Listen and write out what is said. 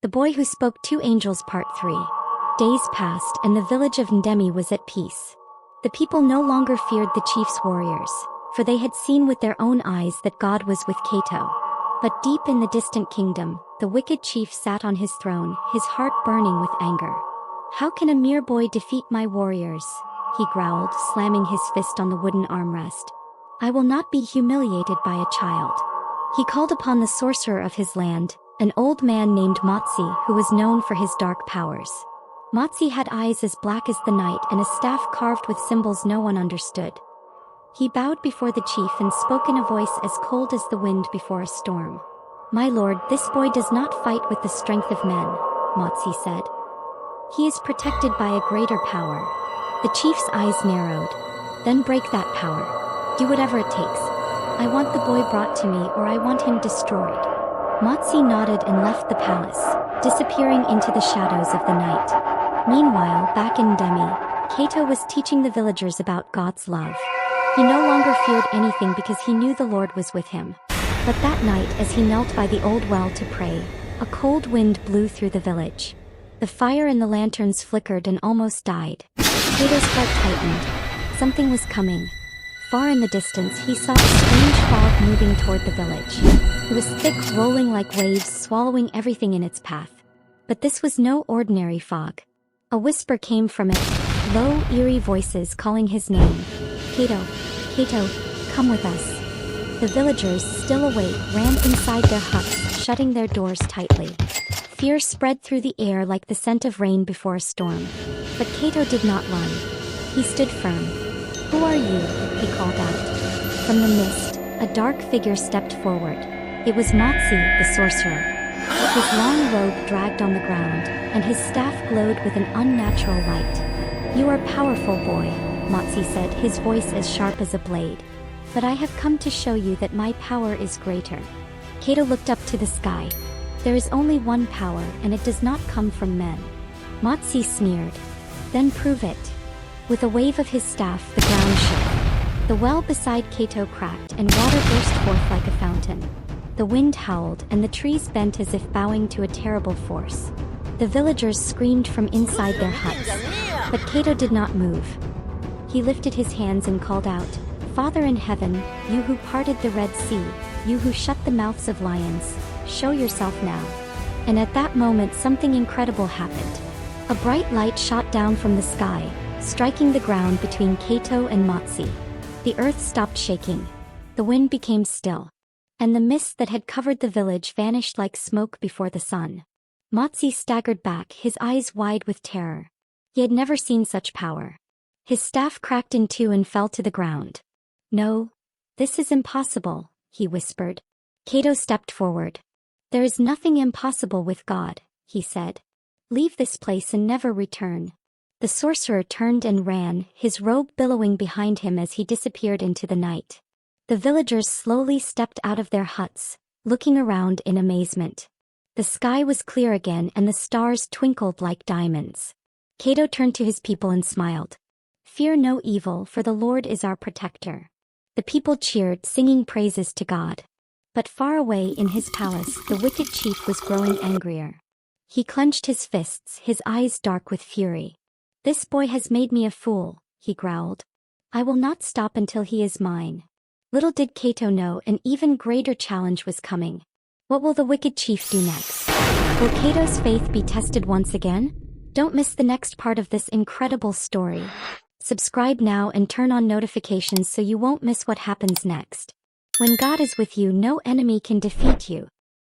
The Boy Who Spoke to Angels Part 3. Days passed and the village of Ndemi was at peace. The people no longer feared the chief's warriors, for they had seen with their own eyes that God was with Kato. But deep in the distant kingdom, the wicked chief sat on his throne, his heart burning with anger. "How can a mere boy defeat my warriors?" he growled, slamming his fist on the wooden armrest. "I will not be humiliated by a child." He called upon the sorcerer of his land, an old man named Motsi who was known for his dark powers. Motsi had eyes as black as the night and a staff carved with symbols no one understood. He bowed before the chief and spoke in a voice as cold as the wind before a storm. "My lord, this boy does not fight with the strength of men," Motsi said. "He is protected by a greater power." The chief's eyes narrowed. "Then break that power. Do whatever it takes. I want the boy brought to me or I want him destroyed." Motsi nodded and left the palace, disappearing into the shadows of the night. Meanwhile, back in Ndemi, Kato was teaching the villagers about God's love. He no longer feared anything because he knew the Lord was with him. But that night, as he knelt by the old well to pray, a cold wind blew through the village. The fire in the lanterns flickered and almost died. Kato's heart tightened. Something was coming. Far in the distance, he saw a strange fog moving toward the village. It was thick, rolling like waves, swallowing everything in its path. But this was no ordinary fog. A whisper came from it, low, eerie voices calling his name. "Kato, Kato, come with us." The villagers, still awake, ran inside their huts, shutting their doors tightly. Fear spread through the air like the scent of rain before a storm. But Kato did not run. He stood firm. "Who are you?" he called out. From the mist, a dark figure stepped forward. It was Motsi, the sorcerer. His long robe dragged on the ground, and his staff glowed with an unnatural light. "You are powerful, boy," Motsi said, his voice as sharp as a blade. "But I have come to show you that my power is greater." Kato looked up to the sky. "There is only one power, and it does not come from men." Motsi sneered. "Then prove it." With a wave of his staff, the ground shook. The well beside Kato cracked, and water burst forth like a fountain. The wind howled, and the trees bent as if bowing to a terrible force. The villagers screamed from inside their huts. But Kato did not move. He lifted his hands and called out, "Father in heaven, you who parted the Red Sea, you who shut the mouths of lions, show yourself now." And at that moment something incredible happened. A bright light shot down from the sky, striking the ground between Kato and Motsi. The earth stopped shaking. The wind became still. And the mist that had covered the village vanished like smoke before the sun. Motsi staggered back, his eyes wide with terror. He had never seen such power. His staff cracked in two and fell to the ground. "No, this is impossible," he whispered. Kato stepped forward. "There is nothing impossible with God," he said. "Leave this place and never return." The sorcerer turned and ran, his robe billowing behind him as he disappeared into the night. The villagers slowly stepped out of their huts, looking around in amazement. The sky was clear again and the stars twinkled like diamonds. Kato turned to his people and smiled. "Fear no evil, for the Lord is our protector." The people cheered, singing praises to God. But far away in his palace, the wicked chief was growing angrier. He clenched his fists, his eyes dark with fury. "This boy has made me a fool," he growled. "I will not stop until he is mine." Little did Kato know an even greater challenge was coming. What will the wicked chief do next? Will Kato's faith be tested once again? Don't miss the next part of this incredible story. Subscribe now and turn on notifications so you won't miss what happens next. When God is with you, no enemy can defeat you.